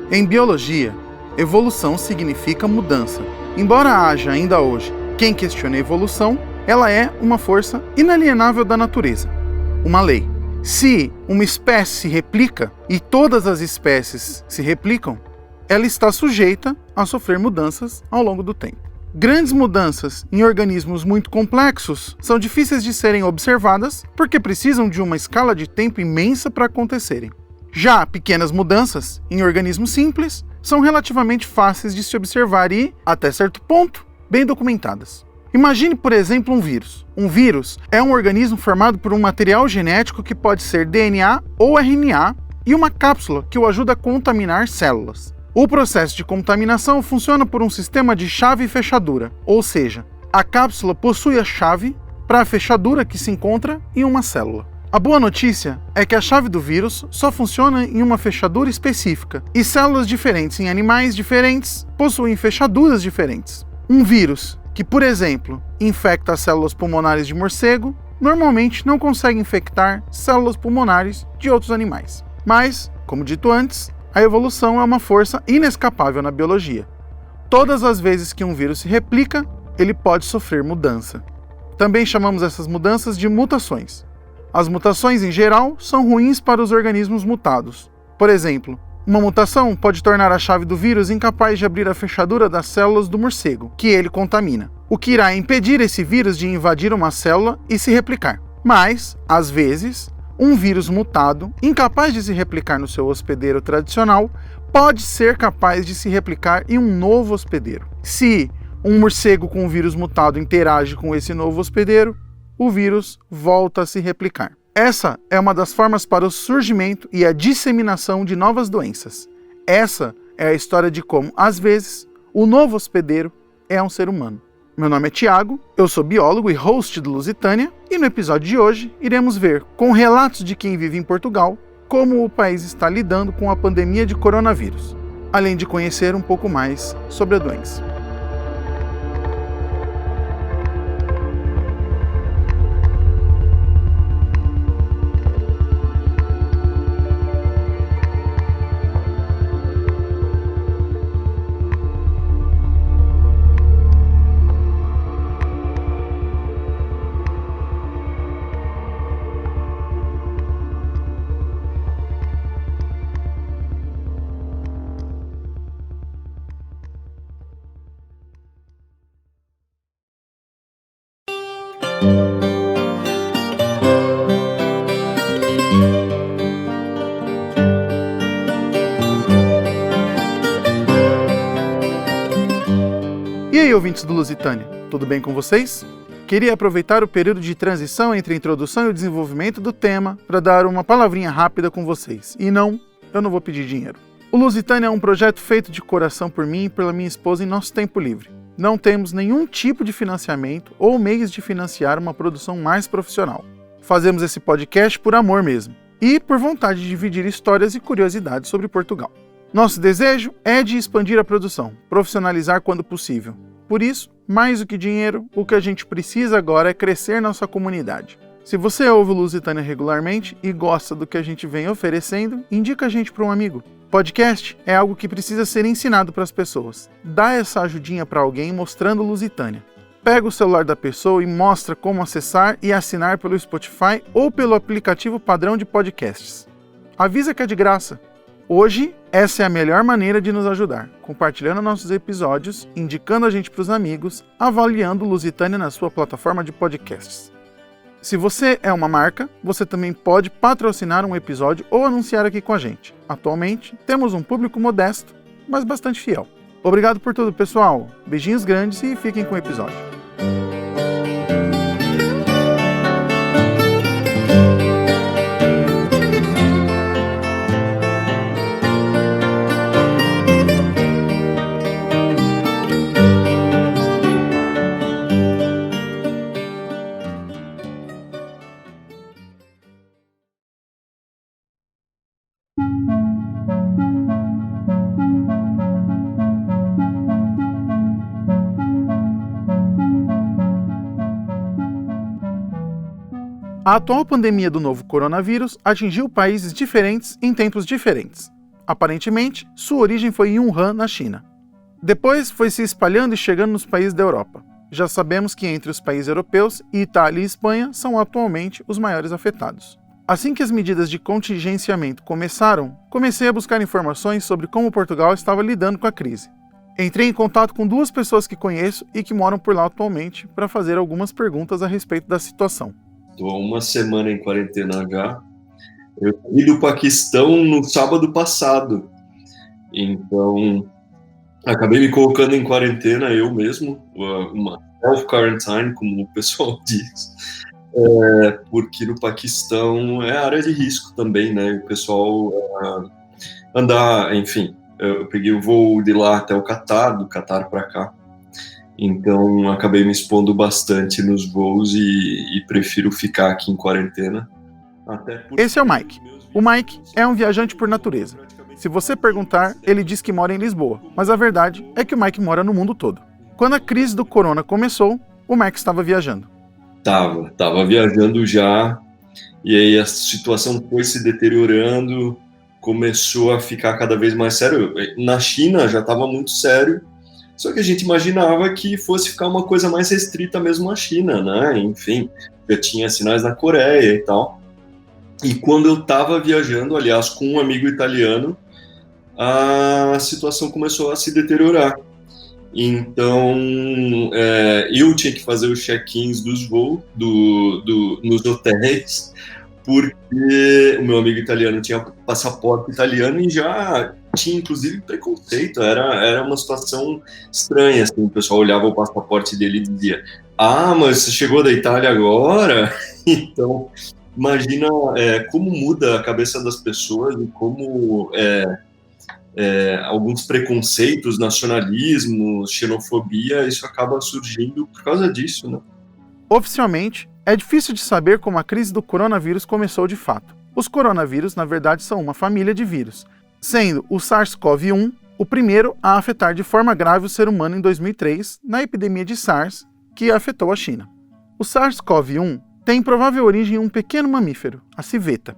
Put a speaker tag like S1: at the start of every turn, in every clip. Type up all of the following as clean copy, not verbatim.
S1: Em biologia, evolução significa mudança. Embora haja ainda hoje quem questione a evolução, ela é uma força inalienável da natureza, uma lei. Se uma espécie se replica e todas as espécies se replicam, ela está sujeita a sofrer mudanças ao longo do tempo. Grandes mudanças em organismos muito complexos são difíceis de serem observadas porque precisam de uma escala de tempo imensa para acontecerem. Já pequenas mudanças em organismos simples são relativamente fáceis de se observar e, até certo ponto, bem documentadas. Imagine, por exemplo, um vírus. Um vírus é um organismo formado por um material genético que pode ser DNA ou RNA e uma cápsula que o ajuda a contaminar células. O processo de contaminação funciona por um sistema de chave e fechadura, ou seja, a cápsula possui a chave para a fechadura que se encontra em uma célula. A boa notícia é que a chave do vírus só funciona em uma fechadura específica, e células diferentes em animais diferentes possuem fechaduras diferentes. Um vírus que, por exemplo, infecta as células pulmonares de morcego, normalmente não consegue infectar células pulmonares de outros animais. Mas, como dito antes, a evolução é uma força inescapável na biologia. Todas as vezes que um vírus se replica, ele pode sofrer mudança. Também chamamos essas mudanças de mutações. As mutações, em geral, são ruins para os organismos mutados. Por exemplo, uma mutação pode tornar a chave do vírus incapaz de abrir a fechadura das células do morcego, que ele contamina, o que irá impedir esse vírus de invadir uma célula e se replicar. Mas, às vezes, um vírus mutado, incapaz de se replicar no seu hospedeiro tradicional, pode ser capaz de se replicar em um novo hospedeiro. Se um morcego com um vírus mutado interage com esse novo hospedeiro, o vírus volta a se replicar. Essa é uma das formas para o surgimento e a disseminação de novas doenças. Essa é a história de como, às vezes, o novo hospedeiro é um ser humano. Meu nome é Thiago, eu sou biólogo e host do Lusitânia, e no episódio de hoje iremos ver, com relatos de quem vive em Portugal, como o país está lidando com a pandemia de coronavírus, além de conhecer um pouco mais sobre a doença. E aí, ouvintes do Lusitânia, tudo bem com vocês? Queria aproveitar o período de transição entre a introdução e o desenvolvimento do tema para dar uma palavrinha rápida com vocês. E não, eu não vou pedir dinheiro. O Lusitânia é um projeto feito de coração por mim e pela minha esposa em nosso tempo livre. Não temos nenhum tipo de financiamento ou meios de financiar uma produção mais profissional. Fazemos esse podcast por amor mesmo e por vontade de dividir histórias e curiosidades sobre Portugal. Nosso desejo é de expandir a produção, profissionalizar quando possível. Por isso, mais do que dinheiro, o que a gente precisa agora é crescer nossa comunidade. Se você ouve o Lusitânia regularmente e gosta do que a gente vem oferecendo, indica a gente para um amigo. Podcast é algo que precisa ser ensinado para as pessoas. Dá essa ajudinha para alguém mostrando o Lusitânia. Pega o celular da pessoa e mostra como acessar e assinar pelo Spotify ou pelo aplicativo padrão de podcasts. Avisa que é de graça. Hoje, essa é a melhor maneira de nos ajudar, compartilhando nossos episódios, indicando a gente para os amigos, avaliando o Lusitânia na sua plataforma de podcasts. Se você é uma marca, você também pode patrocinar um episódio ou anunciar aqui com a gente. Atualmente, temos um público modesto, mas bastante fiel. Obrigado por tudo, pessoal. Beijinhos grandes e fiquem com o episódio. A atual pandemia do novo coronavírus atingiu países diferentes em tempos diferentes. Aparentemente, sua origem foi em Wuhan, na China. Depois foi se espalhando e chegando nos países da Europa. Já sabemos que entre os países europeus, Itália e Espanha são atualmente os maiores afetados. Assim que as medidas de contingenciamento começaram, comecei a buscar informações sobre como Portugal estava lidando com a crise. Entrei em contato com 2 pessoas que conheço e que moram por lá atualmente para fazer algumas perguntas a respeito da situação.
S2: Estou há uma semana em quarentena já. Eu fui do Paquistão no sábado passado, então acabei me colocando em quarentena eu mesmo, uma self-quarantine, como o pessoal diz, porque no Paquistão é área de risco também, né? O pessoal andar, enfim, eu peguei o voo de lá até o Catar, do Catar para cá, então acabei me expondo bastante nos voos e prefiro ficar aqui em quarentena.
S1: Esse é o Mike. O Mike é um viajante por natureza. Se você perguntar, ele diz que mora em Lisboa, mas a verdade é que o Mike mora no mundo todo. Quando a crise do corona começou, o Mike estava viajando.
S2: Tava viajando já, e aí a situação foi se deteriorando, começou a ficar cada vez mais sério. Na China já estava muito sério, só que a gente imaginava que fosse ficar uma coisa mais restrita mesmo na China, né? Enfim, já tinha sinais na Coreia e tal. E quando eu estava viajando, aliás, com um amigo italiano, a situação começou a se deteriorar. Então, eu tinha que fazer os check-ins dos voos nos hotéis, porque o meu amigo italiano tinha passaporte italiano e já tinha, inclusive, preconceito. Era uma situação estranha, assim, o pessoal olhava o passaporte dele e dizia: "Ah, mas você chegou da Itália agora?" Então, imagina como muda a cabeça das pessoas e como alguns preconceitos, nacionalismo, xenofobia, isso acaba surgindo por causa disso, né?
S1: Oficialmente, é difícil de saber como a crise do coronavírus começou de fato. Os coronavírus, na verdade, são uma família de vírus, sendo o SARS-CoV-1 o primeiro a afetar de forma grave o ser humano em 2003, na epidemia de SARS, que afetou a China. O SARS-CoV-1 tem provável origem em um pequeno mamífero, a civeta.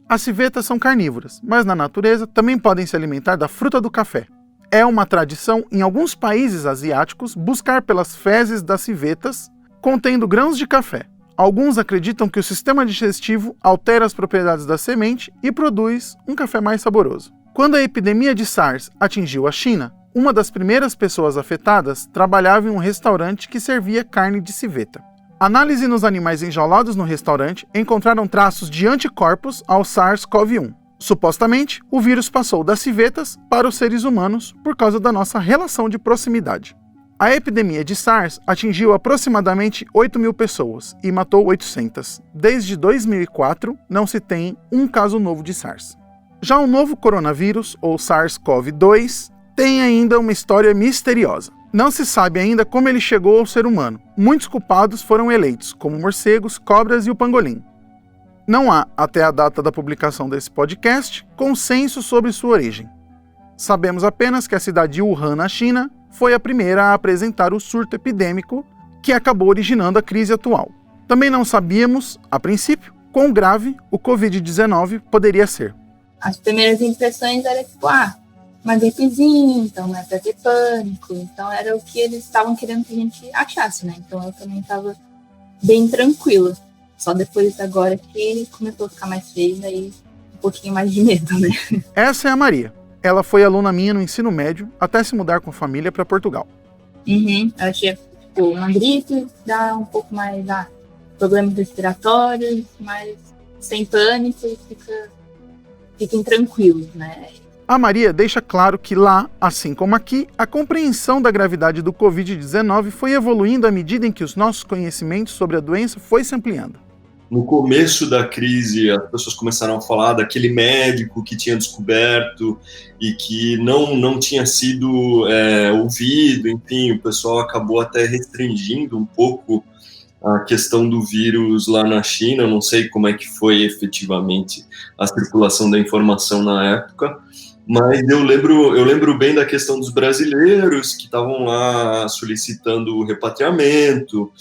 S1: As civetas são carnívoras, mas na natureza também podem se alimentar da fruta do café. É uma tradição em alguns países asiáticos buscar pelas fezes das civetas contendo grãos de café. Alguns acreditam que o sistema digestivo altera as propriedades da semente e produz um café mais saboroso. Quando a epidemia de SARS atingiu a China, uma das primeiras pessoas afetadas trabalhava em um restaurante que servia carne de civeta. Análise nos animais enjaulados no restaurante encontraram traços de anticorpos ao SARS-CoV-1. Supostamente, o vírus passou das civetas para os seres humanos por causa da nossa relação de proximidade. A epidemia de SARS atingiu aproximadamente 8.000 pessoas e matou 800. Desde 2004, não se tem um caso novo de SARS. Já o novo coronavírus, ou SARS-CoV-2, tem ainda uma história misteriosa. Não se sabe ainda como ele chegou ao ser humano. Muitos culpados foram eleitos, como morcegos, cobras e o pangolim. Não há, até a data da publicação desse podcast, consenso sobre sua origem. Sabemos apenas que a cidade de Wuhan, na China, foi a primeira a apresentar o surto epidêmico que acabou originando a crise atual. Também não sabíamos, a princípio, quão grave o Covid-19 poderia ser.
S3: As primeiras impressões eram tipo, uma gripezinha, então não é pra ter pânico. Então era o que eles estavam querendo que a gente achasse, né? Então eu também estava bem tranquila. Só depois agora que começou a ficar mais feio, daí um pouquinho mais de medo, né?
S1: Essa é a Maria. Ela foi aluna minha no ensino médio até se mudar com a família para Portugal.
S3: Ela tinha uma gripe, dá um pouco mais problemas respiratórios, mas sem pânico e fiquem tranquilos, né?
S1: A Maria deixa claro que lá, assim como aqui, a compreensão da gravidade do Covid-19 foi evoluindo à medida em que os nossos conhecimentos sobre a doença foi se ampliando.
S2: No começo da crise, as pessoas começaram a falar daquele médico que tinha descoberto e que não tinha sido ouvido, enfim, o pessoal acabou até restringindo um pouco a questão do vírus lá na China. Eu não sei como é que foi efetivamente a circulação da informação na época, mas eu lembro bem da questão dos brasileiros que estavam lá solicitando o repatriamento.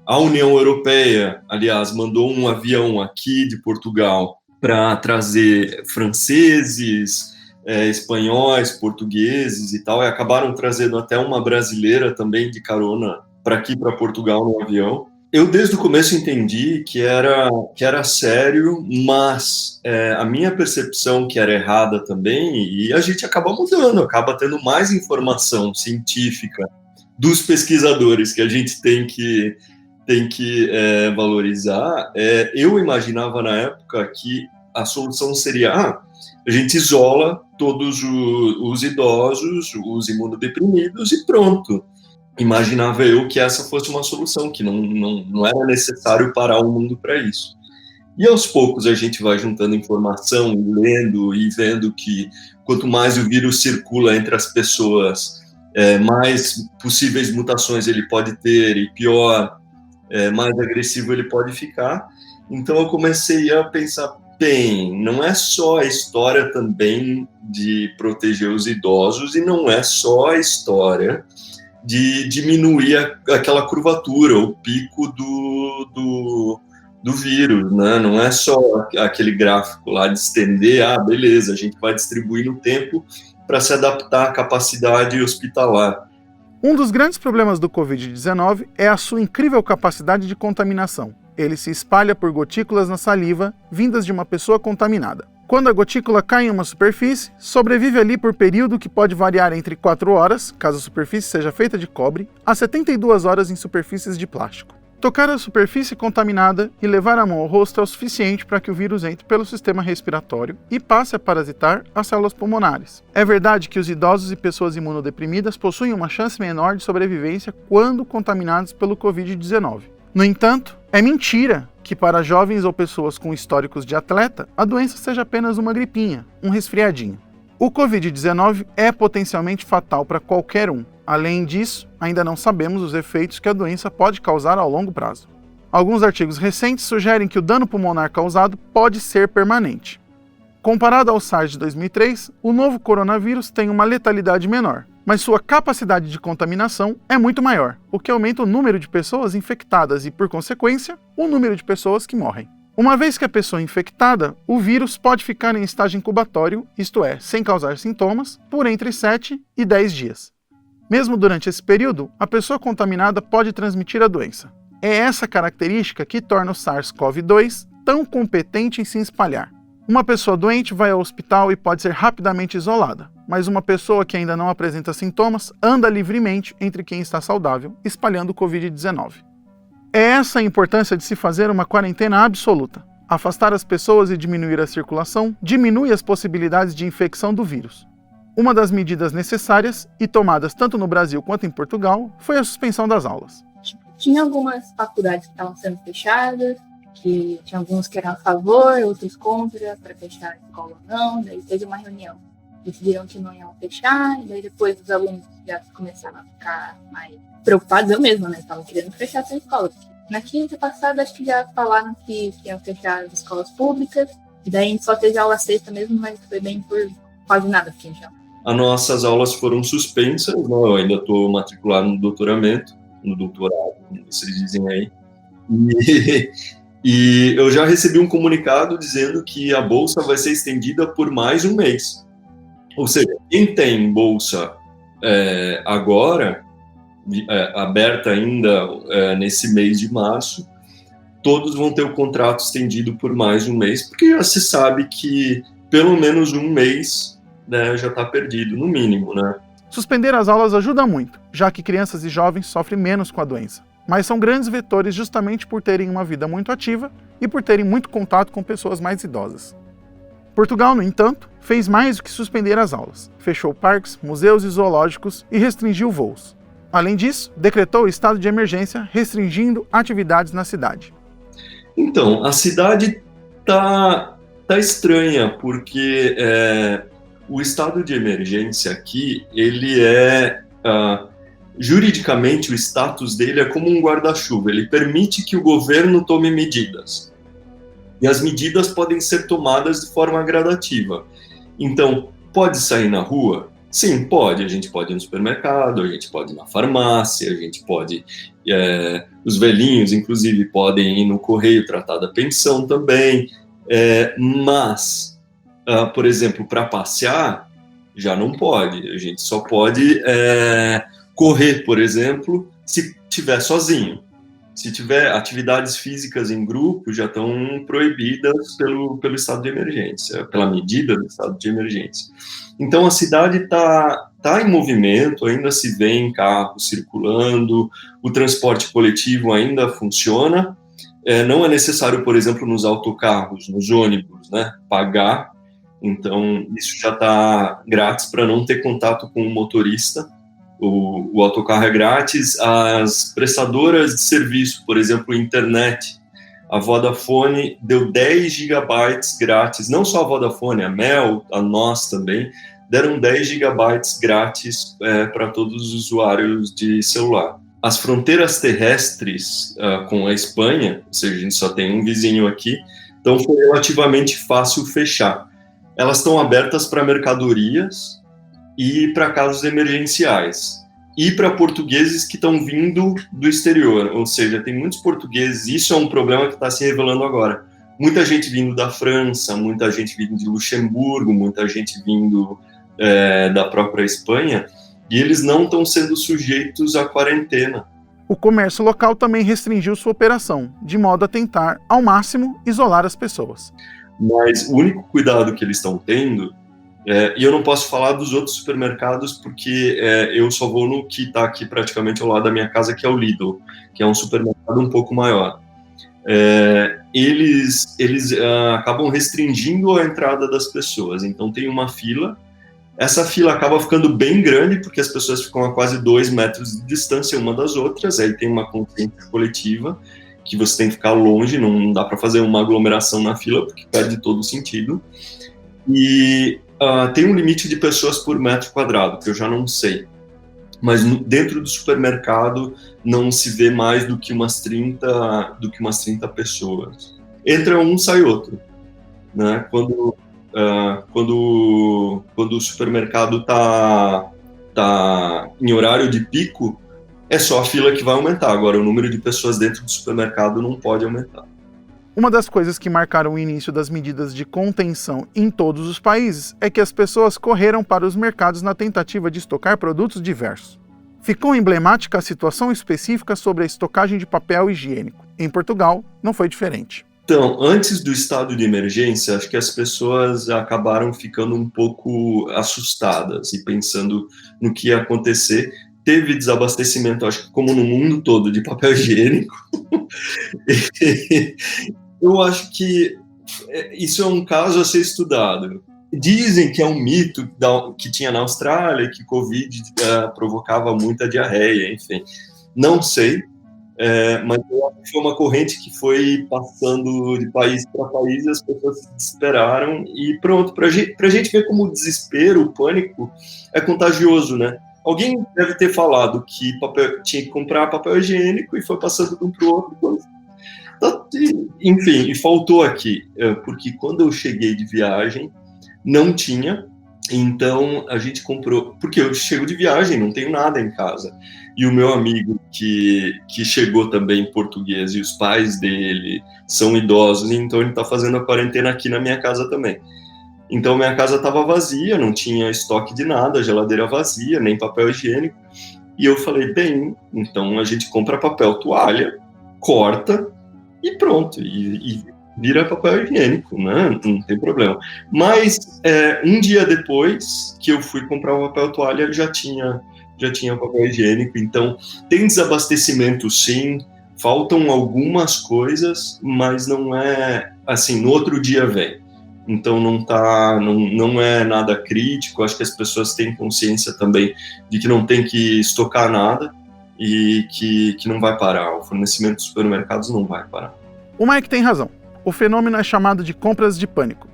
S2: A União Europeia, aliás, mandou um avião aqui de Portugal para trazer franceses, espanhóis, portugueses e tal, e acabaram trazendo até uma brasileira também de carona para aqui, para Portugal, no avião. Eu, desde o começo, entendi que era sério, mas a minha percepção que era errada também, e a gente acaba mudando, acaba tendo mais informação científica dos pesquisadores que a gente tem que valorizar. Eu imaginava na época que a solução seria a gente isola todos os idosos, os imunodeprimidos e pronto. Imaginava eu que essa fosse uma solução, que não era necessário parar o mundo para isso. E aos poucos a gente vai juntando informação, lendo e vendo que quanto mais o vírus circula entre as pessoas, mais possíveis mutações ele pode ter e pior, mais agressivo ele pode ficar. Então eu comecei a pensar, não é só a história também de proteger os idosos e não é só a história de diminuir aquela curvatura, o pico do vírus, né? Não é só aquele gráfico lá de estender, beleza, a gente vai distribuir no tempo para se adaptar à capacidade hospitalar.
S1: Um dos grandes problemas do Covid-19 é a sua incrível capacidade de contaminação. Ele se espalha por gotículas na saliva, vindas de uma pessoa contaminada. Quando a gotícula cai em uma superfície, sobrevive ali por período que pode variar entre 4 horas, caso a superfície seja feita de cobre, a 72 horas em superfícies de plástico. Tocar a superfície contaminada e levar a mão ao rosto é o suficiente para que o vírus entre pelo sistema respiratório e passe a parasitar as células pulmonares. É verdade que os idosos e pessoas imunodeprimidas possuem uma chance menor de sobrevivência quando contaminados pelo Covid-19. No entanto, é mentira que para jovens ou pessoas com históricos de atleta, a doença seja apenas uma gripinha, um resfriadinho. O Covid-19 é potencialmente fatal para qualquer um. Além disso, ainda não sabemos os efeitos que a doença pode causar ao longo prazo. Alguns artigos recentes sugerem que o dano pulmonar causado pode ser permanente. Comparado ao SARS de 2003, o novo coronavírus tem uma letalidade menor, mas sua capacidade de contaminação é muito maior, o que aumenta o número de pessoas infectadas e, por consequência, o número de pessoas que morrem. Uma vez que a pessoa é infectada, o vírus pode ficar em estágio incubatório, isto é, sem causar sintomas, por entre 7 e 10 dias. Mesmo durante esse período, a pessoa contaminada pode transmitir a doença. É essa característica que torna o SARS-CoV-2 tão competente em se espalhar. Uma pessoa doente vai ao hospital e pode ser rapidamente isolada, mas uma pessoa que ainda não apresenta sintomas anda livremente entre quem está saudável, espalhando o Covid-19. É essa a importância de se fazer uma quarentena absoluta. Afastar as pessoas e diminuir a circulação diminui as possibilidades de infecção do vírus. Uma das medidas necessárias, e tomadas tanto no Brasil quanto em Portugal, foi a suspensão das aulas.
S3: Tinha algumas faculdades que estavam sendo fechadas, que tinha alguns que eram a favor, outros contra, para fechar a escola ou não. Daí teve uma reunião, decidiram que não iam fechar, e daí depois os alunos já começaram a ficar mais preocupados, eu mesma, né? Estavam querendo fechar essa escola. Na quinta passada, acho que já falaram que iam fechar as escolas públicas, e daí a gente só teve aula sexta mesmo, mas foi bem por quase nada, porque já.
S2: As nossas aulas foram suspensas, né? Eu ainda estou matriculado no doutorado, como vocês dizem aí. E eu já recebi um comunicado dizendo que a bolsa vai ser estendida por mais um mês. Ou seja, quem tem bolsa agora, aberta ainda nesse mês de março, todos vão ter o contrato estendido por mais um mês, porque já se sabe que pelo menos um mês, né, já está perdido, no mínimo, né?
S1: Suspender as aulas ajuda muito, já que crianças e jovens sofrem menos com a doença. Mas são grandes vetores justamente por terem uma vida muito ativa e por terem muito contato com pessoas mais idosas. Portugal, no entanto, fez mais do que suspender as aulas. Fechou parques, museus e zoológicos e restringiu voos. Além disso, decretou o estado de emergência, restringindo atividades na cidade.
S2: Então, a cidade tá estranha, porque o estado de emergência aqui, ele juridicamente, o status dele é como um guarda-chuva. Ele permite que o governo tome medidas. E as medidas podem ser tomadas de forma gradativa. Então, pode sair na rua? Sim, pode. A gente pode ir no supermercado, a gente pode ir na farmácia, a gente pode... os velhinhos, inclusive, podem ir no correio tratar da pensão também. Mas, por exemplo, para passear, já não pode. A gente só pode correr, por exemplo, se estiver sozinho. Se tiver atividades físicas em grupo, já estão proibidas pelo estado de emergência, pela medida do estado de emergência. Então, a cidade está em movimento, ainda se vê carros circulando, o transporte coletivo ainda funciona. Não é necessário, por exemplo, nos autocarros, nos ônibus, né, pagar. Então, isso já está grátis para não ter contato com o motorista. O autocarro é grátis. As prestadoras de serviço, por exemplo, internet, a Vodafone deu 10 gigabytes grátis, não só a Vodafone, a Mel, a nós também, deram 10 gigabytes grátis para todos os usuários de celular. As fronteiras terrestres com a Espanha, ou seja, a gente só tem um vizinho aqui, então foi relativamente fácil fechar. Elas estão abertas para mercadorias e para casos emergenciais, e para portugueses que estão vindo do exterior, ou seja, tem muitos portugueses, isso é um problema que está se revelando agora. Muita gente vindo da França, muita gente vindo de Luxemburgo, muita gente vindo da própria Espanha, e eles não estão sendo sujeitos à quarentena.
S1: O comércio local também restringiu sua operação, de modo a tentar, ao máximo, isolar as pessoas.
S2: Mas o único cuidado que eles estão tendo, e eu não posso falar dos outros supermercados, porque eu só vou no que está aqui praticamente ao lado da minha casa, que é o Lidl, que é um supermercado um pouco maior. Eles acabam restringindo a entrada das pessoas, então tem uma fila. Essa fila acaba ficando bem grande, porque as pessoas ficam a quase 2 metros de distância uma das outras, aí tem uma consciência coletiva, que você tem que ficar longe, não dá para fazer uma aglomeração na fila, porque perde todo o sentido. E tem um limite de pessoas por metro quadrado, que eu já não sei. Mas dentro do supermercado não se vê mais do que umas 30 pessoas. Entra um, sai outro. Né? Quando o supermercado está em horário de pico, é só a fila que vai aumentar. Agora, o número de pessoas dentro do supermercado não pode aumentar.
S1: Uma das coisas que marcaram o início das medidas de contenção em todos os países é que as pessoas correram para os mercados na tentativa de estocar produtos diversos. Ficou emblemática a situação específica sobre a estocagem de papel higiênico. Em Portugal, não foi diferente.
S2: Então, antes do estado de emergência, acho que as pessoas acabaram ficando um pouco assustadas e pensando no que ia acontecer. Teve desabastecimento, acho que como no mundo todo, de papel higiênico. Eu acho que isso é um caso a ser estudado. Dizem que é um mito que tinha na Austrália, que Covid provocava muita diarreia, enfim. Não sei, mas eu acho que foi uma corrente que foi passando de país para país, as pessoas se desesperaram e pronto. Para a gente ver como o desespero, o pânico é contagioso, né? Alguém deve ter falado que tinha que comprar papel higiênico e foi passando de um para o outro. Enfim, e faltou aqui, porque quando eu cheguei de viagem, não tinha, então a gente comprou, porque eu chego de viagem, não tenho nada em casa. E o meu amigo que chegou também português e os pais dele são idosos, então ele está fazendo a quarentena aqui na minha casa também. Então minha casa estava vazia, não tinha estoque de nada, geladeira vazia, nem papel higiênico. E eu falei, bem, então a gente compra papel toalha, corta e pronto, e vira papel higiênico, né? Não tem problema. Mas um dia depois que eu fui comprar o papel toalha, já tinha papel higiênico. Então tem desabastecimento sim, faltam algumas coisas, mas não é assim, no outro dia vem. Então não é nada crítico. Acho que as pessoas têm consciência também de que não tem que estocar nada e que não vai parar. O fornecimento dos supermercados não vai parar.
S1: O Mike tem razão. O fenômeno é chamado de compras de pânico.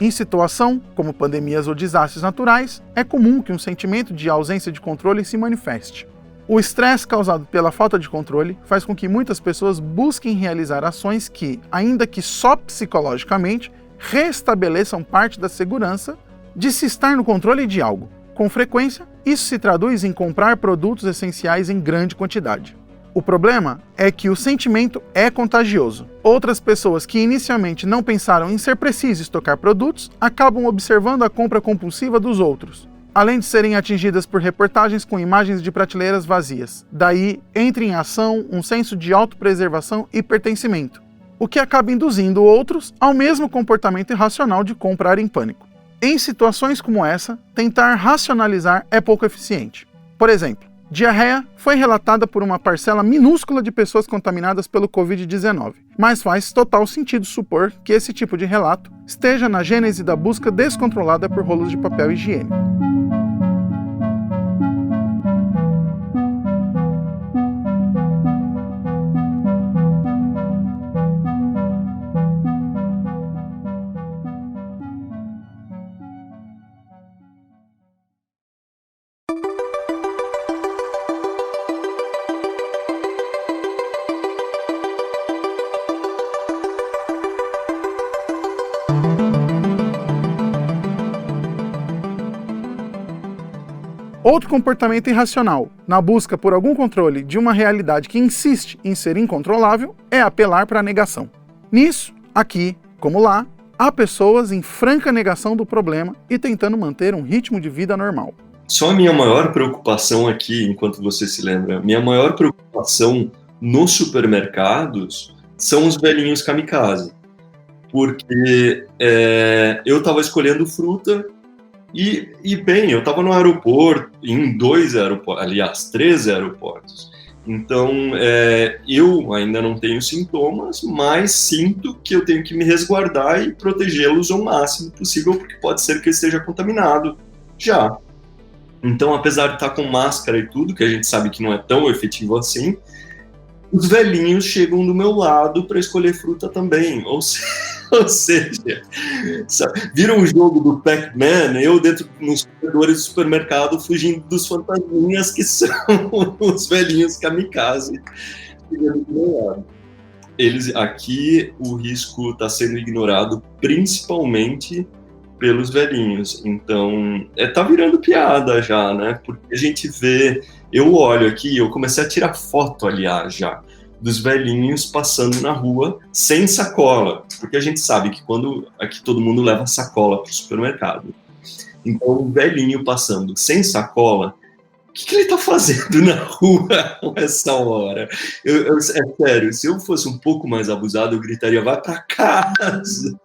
S1: Em situação, como pandemias ou desastres naturais, é comum que um sentimento de ausência de controle se manifeste. O estresse causado pela falta de controle faz com que muitas pessoas busquem realizar ações que, ainda que só psicologicamente, restabeleçam parte da segurança de se estar no controle de algo. Com frequência, isso se traduz em comprar produtos essenciais em grande quantidade. O problema é que o sentimento é contagioso. Outras pessoas que inicialmente não pensaram em ser preciso estocar produtos acabam observando a compra compulsiva dos outros, além de serem atingidas por reportagens com imagens de prateleiras vazias. Daí entra em ação um senso de autopreservação e pertencimento, o que acaba induzindo outros ao mesmo comportamento irracional de comprar em pânico. Em situações como essa, tentar racionalizar é pouco eficiente. Por exemplo, diarreia foi relatada por uma parcela minúscula de pessoas contaminadas pelo Covid-19, mas faz total sentido supor que esse tipo de relato esteja na gênese da busca descontrolada por rolos de papel higiênico. Outro comportamento irracional, na busca por algum controle de uma realidade que insiste em ser incontrolável, é apelar para a negação. Nisso, aqui, como lá, há pessoas em franca negação do problema e tentando manter um ritmo de vida normal.
S2: Só a minha maior preocupação aqui, enquanto você se lembra, minha maior preocupação nos supermercados são os velhinhos kamikaze. Porque eu estava escolhendo fruta e bem, eu estava no aeroporto, em 2 aeroportos, aliás, 3 aeroportos. Então, eu ainda não tenho sintomas, mas sinto que eu tenho que me resguardar e protegê-los o máximo possível, porque pode ser que eu esteja contaminado já. Então, apesar de estar com máscara e tudo, que a gente sabe que não é tão efetivo assim, os velhinhos chegam do meu lado para escolher fruta também. Ou seja, sabe, viram o jogo do Pac-Man, eu dentro nos corredores do supermercado fugindo dos fantasminhas que são os velhinhos kamikaze chegando do meu lado. Aqui o risco está sendo ignorado principalmente pelos velhinhos, então tá virando piada já, né? Porque a gente vê, eu olho aqui, eu comecei a tirar foto, aliás, já, dos velhinhos passando na rua sem sacola, porque a gente sabe que quando aqui todo mundo leva sacola para o supermercado, então o velhinho passando sem sacola, o que ele está fazendo na rua essa hora? É sério, se eu fosse um pouco mais abusado, eu gritaria, vai para casa!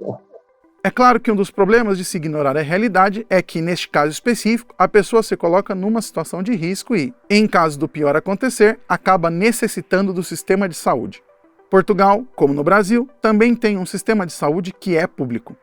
S1: É claro que um dos problemas de se ignorar a realidade é que, neste caso específico, a pessoa se coloca numa situação de risco e, em caso do pior acontecer, acaba necessitando do sistema de saúde. Portugal, como no Brasil, também tem um sistema de saúde que é público.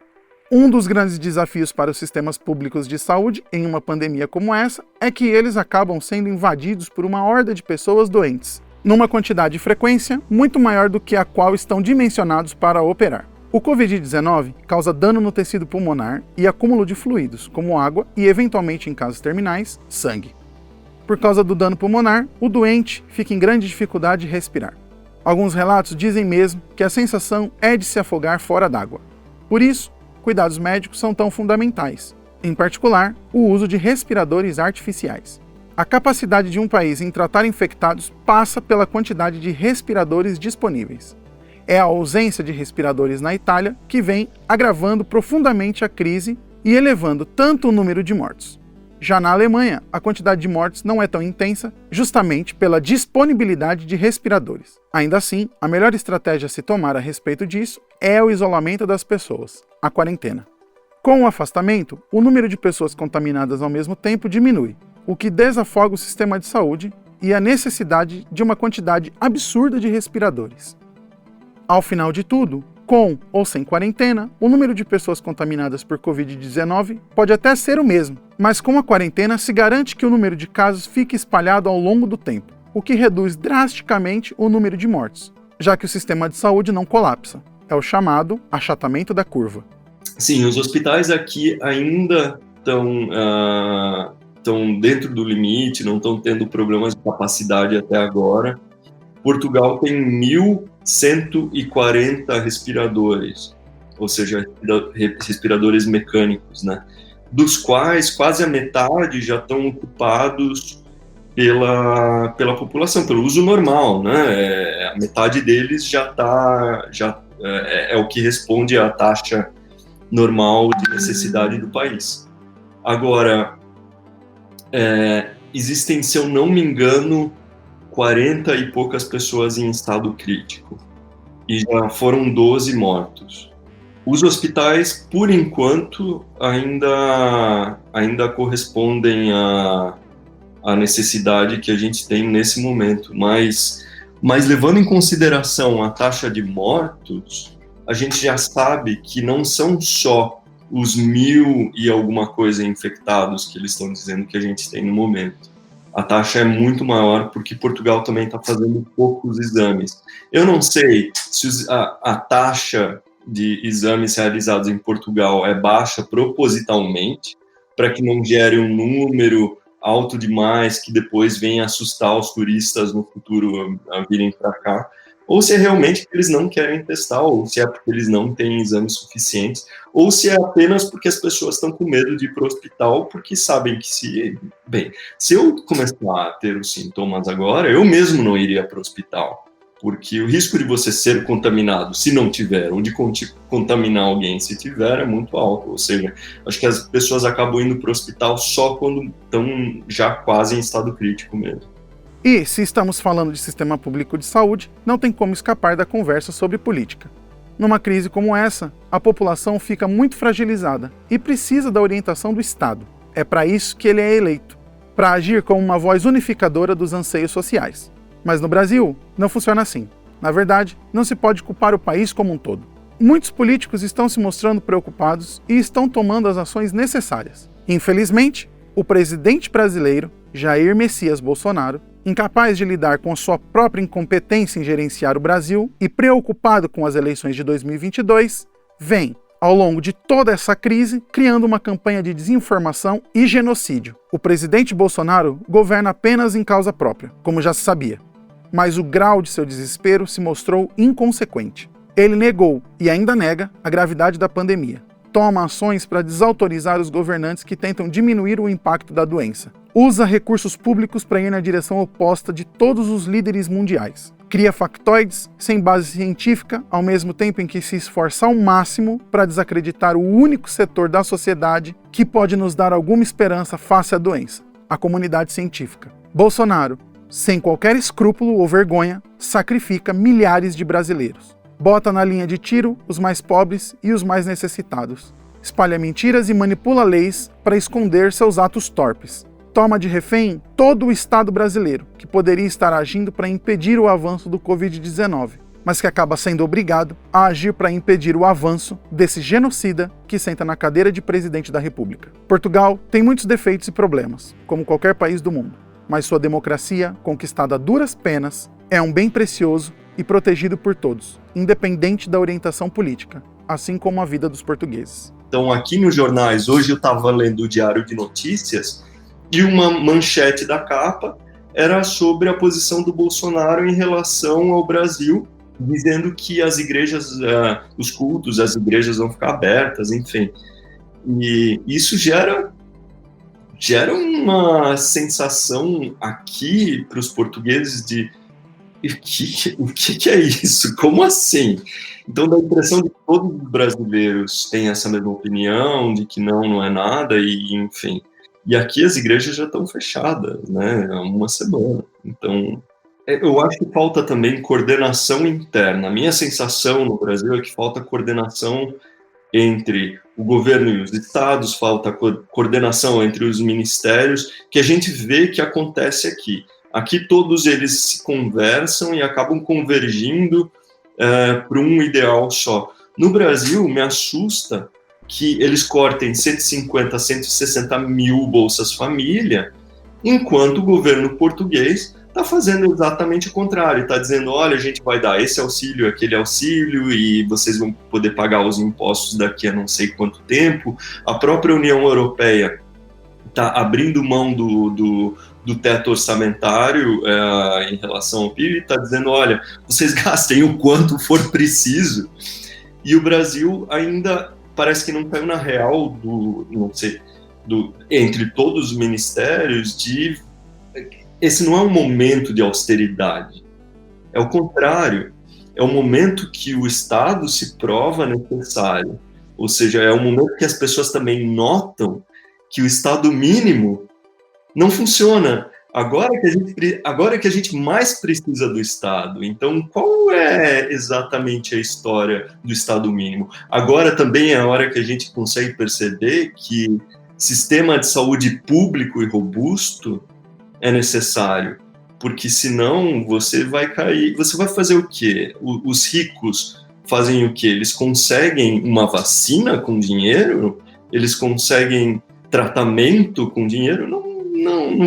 S1: Um dos grandes desafios para os sistemas públicos de saúde em uma pandemia como essa é que eles acabam sendo invadidos por uma horda de pessoas doentes, numa quantidade e frequência muito maior do que a qual estão dimensionados para operar. O Covid-19 causa dano no tecido pulmonar e acúmulo de fluidos, como água e, eventualmente em casos terminais, sangue. Por causa do dano pulmonar, o doente fica em grande dificuldade de respirar. Alguns relatos dizem mesmo que a sensação é de se afogar fora d'água. Por isso, cuidados médicos são tão fundamentais, em particular, o uso de respiradores artificiais. A capacidade de um país em tratar infectados passa pela quantidade de respiradores disponíveis. É a ausência de respiradores na Itália que vem agravando profundamente a crise e elevando tanto o número de mortos. Já na Alemanha, a quantidade de mortes não é tão intensa, justamente pela disponibilidade de respiradores. Ainda assim, a melhor estratégia a se tomar a respeito disso é o isolamento das pessoas, a quarentena. Com o afastamento, o número de pessoas contaminadas ao mesmo tempo diminui, o que desafoga o sistema de saúde e a necessidade de uma quantidade absurda de respiradores. Ao final de tudo, com ou sem quarentena, o número de pessoas contaminadas por Covid-19 pode até ser o mesmo, mas com a quarentena se garante que o número de casos fique espalhado ao longo do tempo, o que reduz drasticamente o número de mortes, já que o sistema de saúde não colapsa. É o chamado achatamento da curva.
S2: Sim, os hospitais aqui ainda estão dentro do limite, não estão tendo problemas de capacidade até agora. Portugal tem 1.140 respiradores, ou seja, respiradores mecânicos, né? Dos quais quase a metade já estão ocupados pela população, pelo uso normal, né? A metade deles é o que responde à taxa normal de necessidade do país. Agora, existem, se eu não me engano, 40 e poucas pessoas em estado crítico, e já foram 12 mortos. Os hospitais, por enquanto, ainda correspondem à necessidade que a gente tem nesse momento, mas levando em consideração a taxa de mortos, a gente já sabe que não são só os 1.000 e alguma coisa infectados que eles estão dizendo que a gente tem no momento. A taxa é muito maior porque Portugal também está fazendo poucos exames. Eu não sei se a taxa de exames realizados em Portugal é baixa propositalmente, para que não gere um número alto demais que depois venha assustar os turistas no futuro a virem para cá, ou se é realmente que eles não querem testar, ou se é porque eles não têm exames suficientes, ou se é apenas porque as pessoas estão com medo de ir para o hospital, porque sabem que se eu começar a ter os sintomas agora, eu mesmo não iria para o hospital, porque o risco de você ser contaminado, se não tiver, ou de contaminar alguém se tiver, é muito alto. Ou seja, acho que as pessoas acabam indo para o hospital só quando estão já quase em estado crítico mesmo.
S1: E, se estamos falando de sistema público de saúde, não tem como escapar da conversa sobre política. Numa crise como essa, a população fica muito fragilizada e precisa da orientação do Estado. É para isso que ele é eleito, para agir como uma voz unificadora dos anseios sociais. Mas no Brasil, não funciona assim. Na verdade, não se pode culpar o país como um todo. Muitos políticos estão se mostrando preocupados e estão tomando as ações necessárias. Infelizmente, o presidente brasileiro, Jair Messias Bolsonaro, incapaz de lidar com a sua própria incompetência em gerenciar o Brasil e preocupado com as eleições de 2022, vem, ao longo de toda essa crise, criando uma campanha de desinformação e genocídio. O presidente Bolsonaro governa apenas em causa própria, como já se sabia. Mas o grau de seu desespero se mostrou inconsequente. Ele negou, e ainda nega, a gravidade da pandemia. Toma ações para desautorizar os governantes que tentam diminuir o impacto da doença. Usa recursos públicos para ir na direção oposta de todos os líderes mundiais. Cria factoides sem base científica, ao mesmo tempo em que se esforça ao máximo para desacreditar o único setor da sociedade que pode nos dar alguma esperança face à doença, a comunidade científica. Bolsonaro, sem qualquer escrúpulo ou vergonha, sacrifica milhares de brasileiros. Bota na linha de tiro os mais pobres e os mais necessitados. Espalha mentiras e manipula leis para esconder seus atos torpes. Toma de refém todo o Estado brasileiro, que poderia estar agindo para impedir o avanço do Covid-19, mas que acaba sendo obrigado a agir para impedir o avanço desse genocida que senta na cadeira de presidente da República. Portugal tem muitos defeitos e problemas, como qualquer país do mundo, mas sua democracia, conquistada a duras penas, é um bem precioso e protegido por todos, independente da orientação política, assim como a vida dos portugueses.
S2: Então, aqui nos jornais, hoje eu estava lendo o Diário de Notícias, e uma manchete da capa era sobre a posição do Bolsonaro em relação ao Brasil, dizendo que as igrejas, os cultos, as igrejas vão ficar abertas, enfim. E isso gera uma sensação aqui para os portugueses de o que é isso? Como assim? Então dá a impressão de que todos os brasileiros têm essa mesma opinião, de que não é nada, e enfim. E aqui as igrejas já estão fechadas, né, há uma semana. Então, eu acho que falta também coordenação interna. A minha sensação no Brasil é que falta coordenação entre o governo e os estados, falta coordenação entre os ministérios, que a gente vê que acontece aqui. Aqui todos eles se conversam e acabam convergindo para um ideal só. No Brasil, me assusta que eles cortem 150, 160 mil Bolsas Família, enquanto o governo português está fazendo exatamente o contrário, está dizendo, olha, a gente vai dar esse auxílio, aquele auxílio, e vocês vão poder pagar os impostos daqui a não sei quanto tempo. A própria União Europeia está abrindo mão do teto orçamentário em relação ao PIB, está dizendo, olha, vocês gastem o quanto for preciso, e o Brasil ainda parece que não caiu na real entre todos os ministérios de esse não é um momento de austeridade. É o contrário. É o momento que o Estado se prova necessário. Ou seja, é o momento que as pessoas também notam que o Estado mínimo não funciona. Agora que a gente mais precisa do Estado. Então, qual é exatamente a história do Estado mínimo? Agora também é a hora que a gente consegue perceber que sistema de saúde público e robusto é necessário, porque senão você vai cair. Você vai fazer o quê? Os ricos fazem o quê? Eles conseguem uma vacina com dinheiro? Eles conseguem tratamento com dinheiro? Não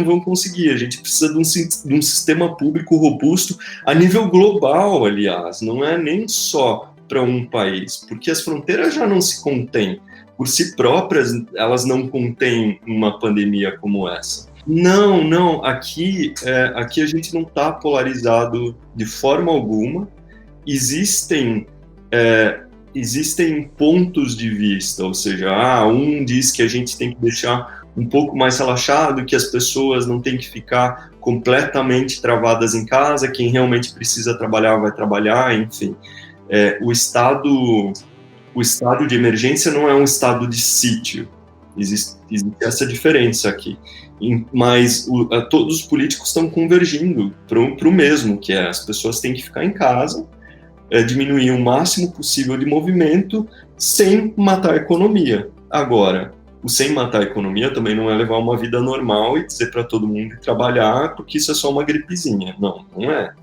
S2: vão conseguir. A gente precisa de um sistema público robusto a nível global, aliás. Não é nem só para um país, porque as fronteiras já não se contêm. Por si próprias, elas não contêm uma pandemia como essa. Não. Aqui a gente não está polarizado de forma alguma. Existem pontos de vista, ou seja, um diz que a gente tem que deixar um pouco mais relaxado, que as pessoas não têm que ficar completamente travadas em casa, quem realmente precisa trabalhar vai trabalhar, enfim. O estado de emergência não é um estado de sítio, existe essa diferença aqui. Mas todos os políticos estão convergindo para o mesmo, que é as pessoas têm que ficar em casa, diminuir o máximo possível de movimento sem matar a economia. Agora, o sem matar a economia também não é levar uma vida normal e dizer para todo mundo trabalhar porque isso é só uma gripezinha. Não é.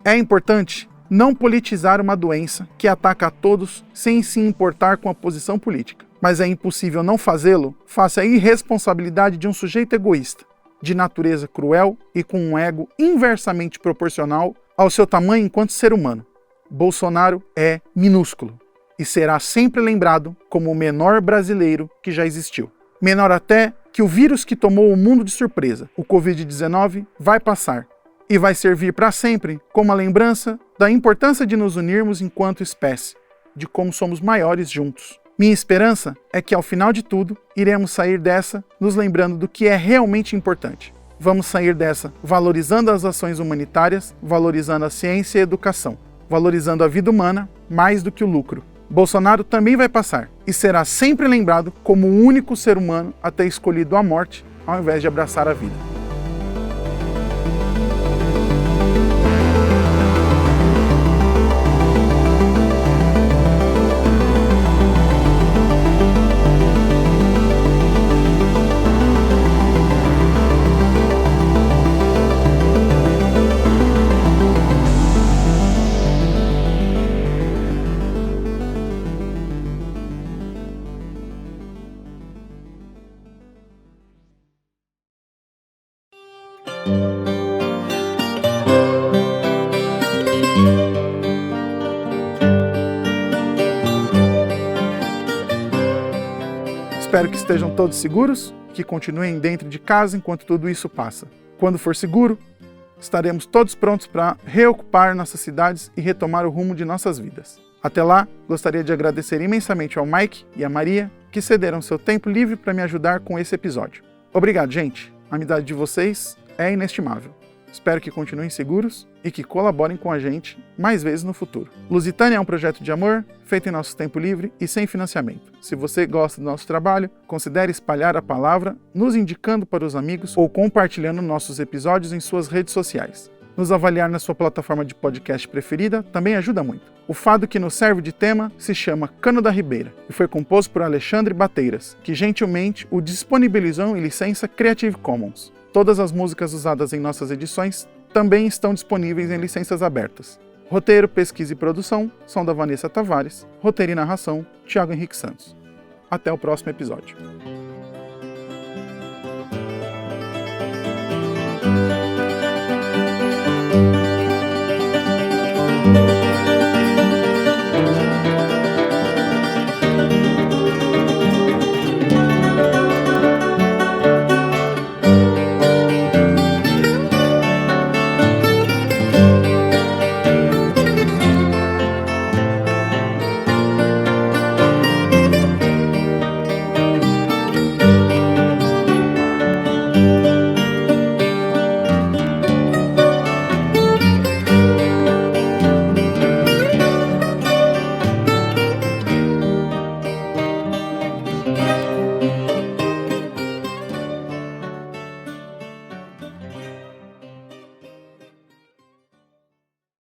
S1: É importante não politizar uma doença que ataca a todos sem se importar com a posição política. Mas é impossível não fazê-lo face à irresponsabilidade de um sujeito egoísta, de natureza cruel e com um ego inversamente proporcional ao seu tamanho enquanto ser humano. Bolsonaro é minúsculo e será sempre lembrado como o menor brasileiro que já existiu. Menor até que o vírus que tomou o mundo de surpresa, o Covid-19, vai passar e vai servir para sempre como a lembrança da importância de nos unirmos enquanto espécie, de como somos maiores juntos. Minha esperança é que, ao final de tudo, iremos sair dessa nos lembrando do que é realmente importante. Vamos sair dessa valorizando as ações humanitárias, valorizando a ciência e a educação, valorizando a vida humana mais do que o lucro. Bolsonaro também vai passar e será sempre lembrado como o único ser humano a ter escolhido a morte ao invés de abraçar a vida. Espero que estejam todos seguros, que continuem dentro de casa enquanto tudo isso passa. Quando for seguro, estaremos todos prontos para reocupar nossas cidades e retomar o rumo de nossas vidas. Até lá, gostaria de agradecer imensamente ao Mike e à Maria, que cederam seu tempo livre para me ajudar com esse episódio. Obrigado, gente. A amizade de vocês é inestimável. Espero que continuem seguros e que colaborem com a gente mais vezes no futuro. Lusitânia é um projeto de amor, feito em nosso tempo livre e sem financiamento. Se você gosta do nosso trabalho, considere espalhar a palavra, nos indicando para os amigos ou compartilhando nossos episódios em suas redes sociais. Nos avaliar na sua plataforma de podcast preferida também ajuda muito. O fado que nos serve de tema se chama Cano da Ribeira e foi composto por Alexandre Bateiras, que gentilmente o disponibilizou em licença Creative Commons. Todas as músicas usadas em nossas edições também estão disponíveis em licenças abertas. Roteiro, pesquisa e produção são da Vanessa Tavares. Roteiro e narração, Thiago Henrique Santos. Até o próximo episódio.